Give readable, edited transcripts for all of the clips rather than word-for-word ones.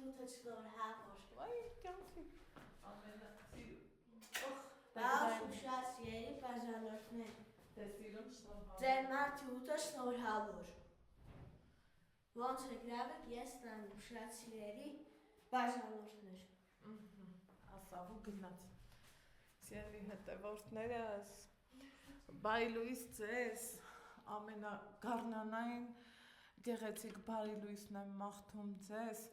Թութը շնորհավոր։ Վայ, կյանքի ամենասիրուն։ Բաղ ուշած երի բաժանորդներ։ Դե սիրուն շնորհավոր։ Ձեր մարդյութը շնորհավոր։ Ոնց է գրավեք ես տան ուշած երի բաժանորդներ։ Ասավ ու գնաց։ Սիրելի հետևորդներս, Բայ լույս ձեզ, ամենագառնանային գեղեցիկ բարի լույսն եմ մաղթում ձեզ,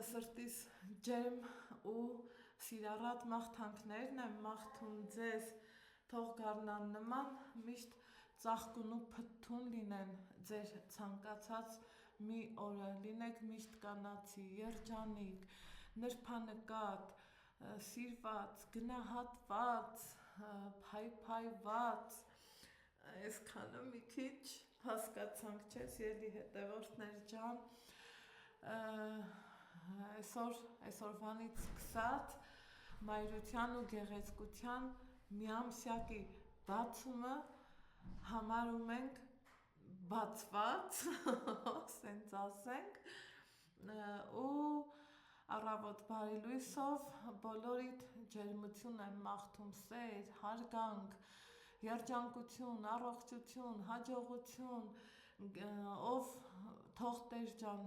սրտիս ջերմ ու սիրառատ մաղթանքներն եմ մաղթում ձեզ, թող գառնան նման միշտ ծաղկուն ու փթթուն լինեն ձեր ցանկացած մի օրը, լինեք միշտ կանացի, երջանիկ, նրբանկատ, սիրված, գնահատված, փայփայված, այսքանը մի քիչ հասկացանք, չէ՞, սիրելի հետևորդներ ջան, այսօրվանից սկսած մայրության ու գեղեցկության միամսյակի բացումը համարում ենք բացված, սենց ասենք, ու առավոտ բարի լույսով բոլորիդ ջերմություն եմ մաղթում, սեր, հարգանք, երջանկություն, առողջություն, հաջողություն, ով թող Տեր ջան,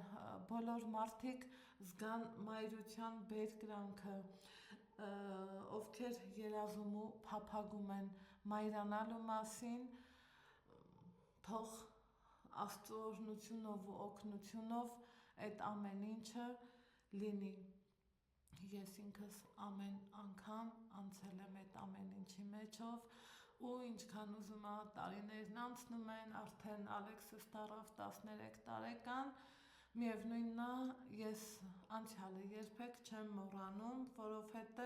բոլոր մարդիկ զգան մայրության բերկրանքը, ովքեր երազում ու փափագում են մայրանալու մասին, թող Աստծո օրհնությունով ու օգնությունով այդ ամեն ինչը լինի։ Ես ինքս ամեն անգամ անցել եմ այդ ամեն ինչի մեջով ու ինչքան ուզում ա տարիներն անցնում են, արդեն Ալեքսս դառավ 13 տարեկան, միևնույնն է, ես անցյալը երբեք չեմ մոռանում, որովհետև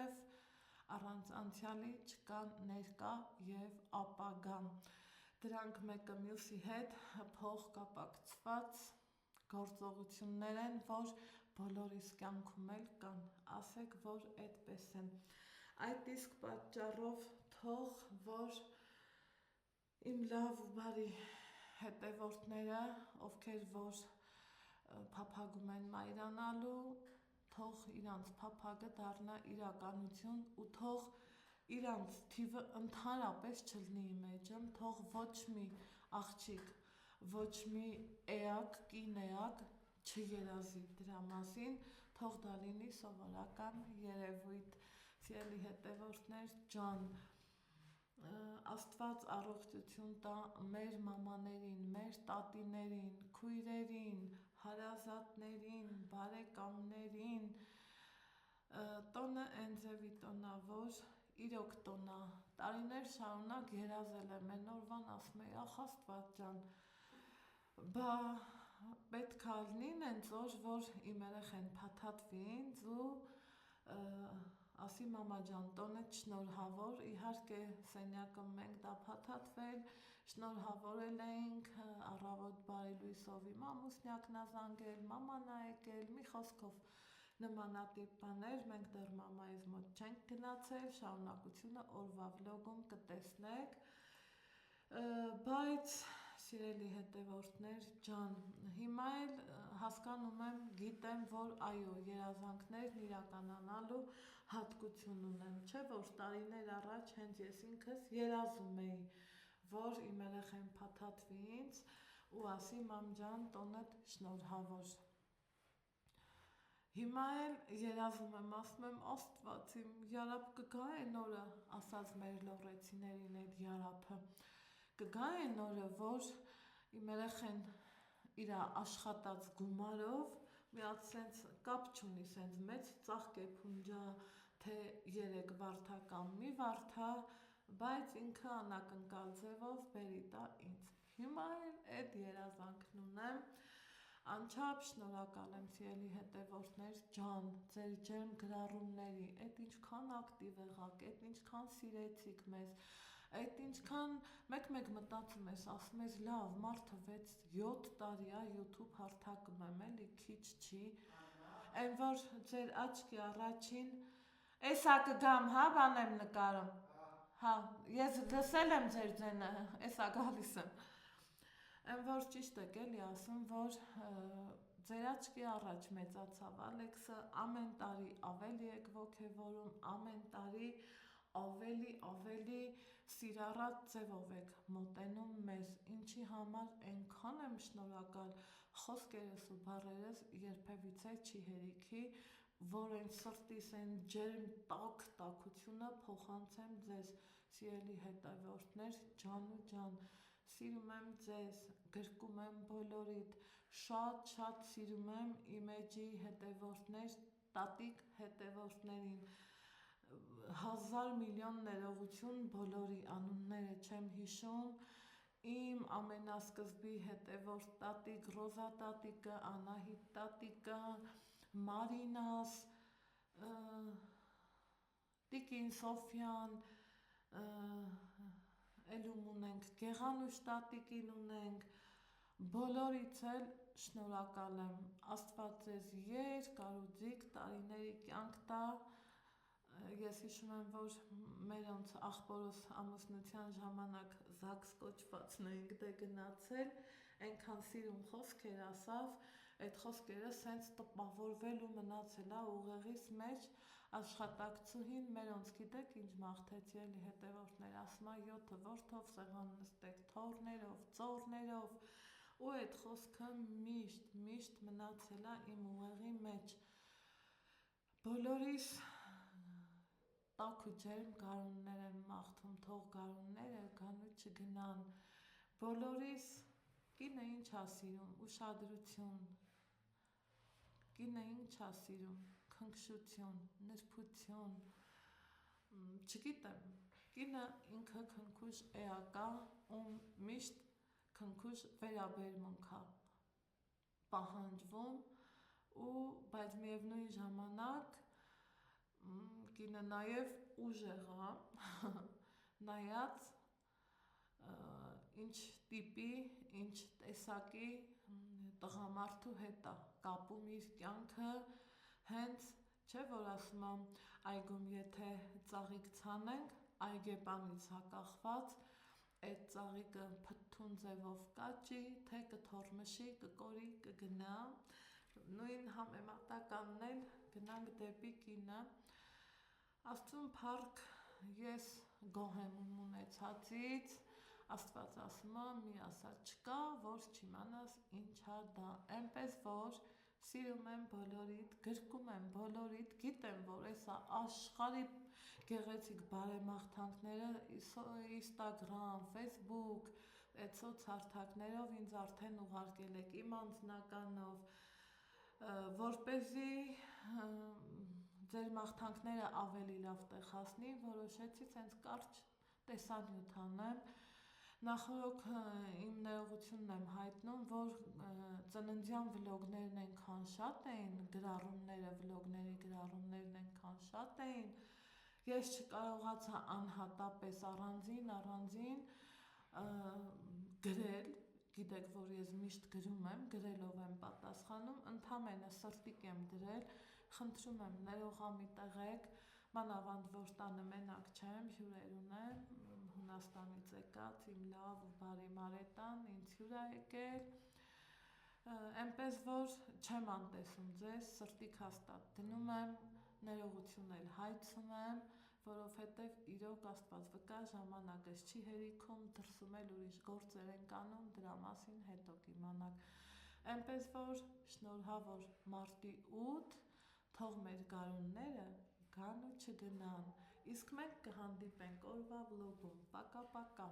առանց անցյալի չկա ներկա և ապագա։ Դրանք մեկը մյուսի հետ փոխկապակցված գործողություններ են, որ բոլորիս կյանքում էլ կան, ասեք, որ այդպես են։ Այդ իսկ պատճառով թող, որ իմ լավ ու բարի հետևորդները, ովքեր որ փափագում են մայրանալու, թող իրանց փափագը դառնա իրականություն ու թող իրանց թիվը ընդհանրապես չլինի մեջը, թող ոչ մի աղջիկ, ոչ մի էակ, կին էակ չերազի դրա մասին, թող դա լինի սովորական երևույթ, սիրելի հետևորդներ ջան, Աստված առողջություն տա մեր մամաներին, մեր տատիներին, քույրերին, հարազատներին, բարեկամներին, տոնը ընձևի տոնա, որ իրոք տոնա, տարիներ շարունակ երազել եմ, են օրվան ասում էի, ախ Աստված ջան, բա պետք է լինի նենց օր, որ իմ երեխեն փաթաթվի ինձ ու ասի մամա ջան, տոնեդ շնորհավոր, իհարկե սենյակը մենք դա փաթաթվել, շնորհավորել էինք, առավոտ բարի լույսով իմ ամուսնյակն ա զանգել, մաման ա եկել, մի խոսքով նմանատիպ բաներ, մենք դեռ մամայիս մոտ չենք գնացել, շարունակությունը օրվա վլոգում կտեսնեք, բայց սիրելի հետևորդներ ջան, հիմա էլ հասկանում եմ, գիտեմ, որ այո, երազանքներն իրականանալու հատկություն ունեն, չէ՞ որ տարիներ առաջ հենց ես ինքս երազում էի, որ իմ երեխեն փաթաթվի ինձ ու ասի մամ ջան, տոնդ շնորհավոր։ Հիմա էլ երազում եմ, ասում եմ Աստված իմ, յարապ կգա այն օրը, ասած մեր լոռեցիներին այդ յարապը, կգա այն օրը, որ իմ երեխեն իր աշխատած գումարով մի հատ սենց կապ չունի, սենց մեծ ծաղկե փունջա, թե 3 վարդա կամ մի վարդա, բայց ինքը անակնկալ ձևով բերի տա ինձ։ Հիմա էլ այդ երազանքն ունեմ, անչափ շնորհակալ եմ սիրելի հետևորդներ ջան, ձեր ջերմ գրառումների, այդ ինչքան ակտիվ եղաք, այդ ինչքան սիրեցիք մեզ, այդ ինչքան մեկ մտածում ես, ասում ես լավ, մարդը 6-7 տարի է YouTube հարթակում եմ, էլի քիչ չի, այն որ ձեր աչքի առաջին, էսա կգամ, հա, բան եմ նկարում, հա, ես լսել եմ ձեր ձենը, էսա գալիս եմ, այն որ ճիշտ եք էլի ասում, որ ձեր աչքի առաջ մեծացավ Ալեքսը, ամեն տարի ավելի եք ոգևորում, ամեն տարի ավելի սիրառատ ձևով եք մոտենում մեզ, ինչի համար այնքան եմ շնորհակալ, խոսքերս ու բառերս երբևիցե չի հերիքի, որ այն սրտիս այն ջերմ տաքությունը փոխանցեմ ձեզ, սիրելի հետևորդներ, ջան ու ջան, սիրում եմ ձեզ, գրկում եմ բոլորիդ, շատ սիրում եմ իմ էջի հետևորդներ, տատիկ հետևորդներին, 1000 միլիոն ներողություն բոլորի անունները չեմ հիշում, իմ ամենասկզբի հետևորդ տատիկ Ռոզա տատիկը, Անահիտ տատիկը, Մարինաս, Տիկին Սոֆյան, Էլում ունենք Գեղանուշ տատիկին ունենք, բոլորից էլ շնորհակալ եմ, Աստված ձեզ երկարուձիգ տարիների կյանք տա, ես հիշում եմ, որ մերոնց աղբորոս ամուսնության ժամանակ Զաքս կոչվածն էինք դե գնացել, այնքան սիրուն խոսքեր ասավ, այդ խոսքերը սենց տպավորվել ու մնացել է ուղեղիս մեջ, աշխատակցուհին մերոնց գիտեք ինչ մաղթեցի էլի հետևորդներ, ասում է 7 որդով սեղան նստեք թորներով, ծորներով, ու այդ խոսքը միշտ մնացել է իմ ուղեղի մեջ, բոլորիս տաք ու ջերմ գարուններ եմ մաղթում, թող գարունները գան ու չգնան, բոլորիս կինը ինչ ա սիրում, ուշադրություն, կինը ինչ ա սիրում, քնքշություն, նրբություն, չգիտեմ, կինը ինքը քնքուշ էակա, ում միշտ քնքուշ վերաբերմունք ա պահանջվում, բայց միևնույն ժամանակ կինը նաև ուժեղ ա, նայած ինչ տիպի, ինչ տեսակի տղամարդու հետ ա կապում իր կյանքը, հենց չէ որ ասում եմ այգում եթե ծաղիկ ցանենք, այգեպանից ա կախված, այդ ծաղիկը փթթուն ձևով կաճի, թե կթորմշի, կկորի, կգնա, նույն համեմատականն էլ գնանք դեպի կինը, Աստծուն փառք, ես գոհ եմ իմ ունեցածից, Աստված ասում է մի ասած չկա, որ չիմանաս ինչ ա դա, այնպես որ սիրում եմ բոլորիդ, գրկում եմ բոլորիդ, գիտեմ, որ էսա աշխարհի գեղեցիկ բարեմաղթանքները Instagram, Facebook, այդ սոցհարթակներով ինձ արդեն ուղարկել եք իմ անձնականով, որպեսզի ձեր մաղթանքները ավելի լավ տեղ հասնի, որոշեցի սենց կարճ տեսանյութ անեմ, նախորոք իմ ներողությունն եմ հայտնում, որ ծննդյան վլոգներն այնքան շատ էին, վլոգների գրառումներն այնքան շատ էին, ես չկարողացա անհատապես առանձին գրել, գիտեք, որ ես միշտ գրում եմ, գրելով եմ պատասխանում, ընդամենը սրտիկ եմ գրել, խնդրում եմ ներողամիտ եղեք, մանավանդ որ տանը մենակ չեմ, հյուրեր ունեմ, Հունաստանից եկած իմ լավ ու բարի Մարետան ինձ հյուր ա եկել, այնպես որ չեմ անտեսում ձեզ, սրտիկ հաստատ դնում եմ, ներողություն էլ հայցում եմ, որովհետև իրոք Աստված վկա ժամանակս չի հերիքում, դրսում էլ ուրիշ գործեր ենք անում, դրա մասին հետո կիմանաք, այնպես որ շնորհավոր մարտի 8, թող մեր գարունները գան ու չգնան, իսկ մենք կհանդիպենք օրվա վլոգում, պակա,